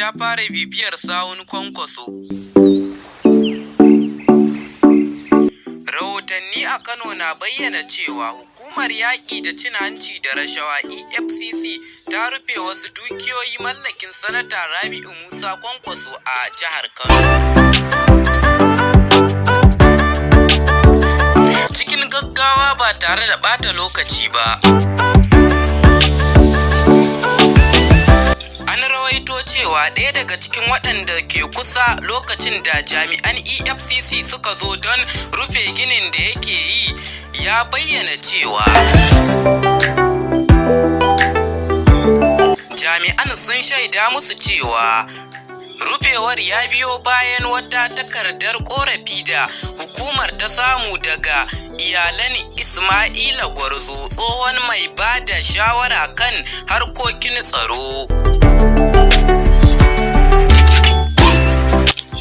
ta fara bibiyar sawun Kwankwaso. Rahotanni a Kano na bayyana cewa hukumar yaƙi da cin hanci da rashawa EFCC ta rufe wasu dukiyoyi mallakin sanata Rabi'u Musa Kwankwaso a jihar Kano. Cikin gaggawa ba tare da ɓata lokaci ba. Cewa ɗaya daga cikin waɗanda ke kusa lokacin da jami'an EFCC suka zo don rufe ginin da yake yi ya bayyana cewa jami'an sun shaida musu cewa rufewar ya biyo bayan wata takardar korafi da hukumar ta samu daga iyalan Ismaila Gwarzo, tsohon mai ba da shawara kan harkokin tsaro.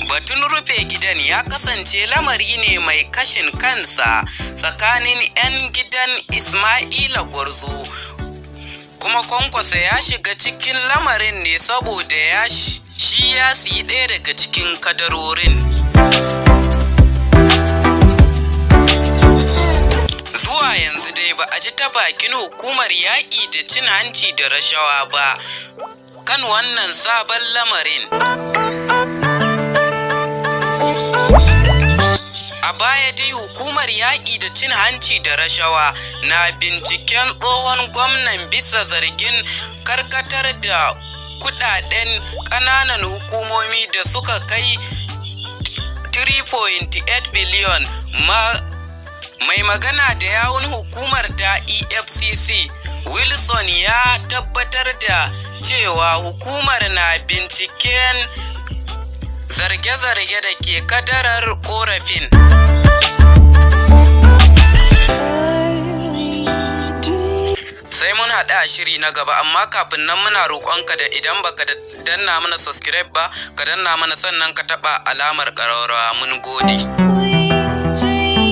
Batun rufe gidan ya kasance lamari ne mai kashin kansa tsakanin 'yan gidan Ismaila Gwarzo, kuma Kwankwaso ya shiga cikin lamarin ne saboda shi ya siyi ɗaya daga cikin kadarorin. Zuwa yanzu dai ba a ji ta bakin hukumar yaƙi da cin hanci da rashawa ba kan wannan sabon lamarin. A baya dai hukumar yaƙi da cin hanci da rashawa na binciken tsohon gwamnan bisa zargin karkatar da kudaden ƙananan hukumomi da suka kai 3.8 biliyon. Mai magana da yawun hukumar ta EFCC Wilson ya tabbatar da cewa hukumar na binciken zarge-zarge da ke kadarar korafin. Sai mun haɗu a shiri na gaba, amma kafin nan muna roƙonka da idan baka danna mana subscribe ba, ka danna mana sannan ka taɓa alamar ƙararrawa. Mun gode.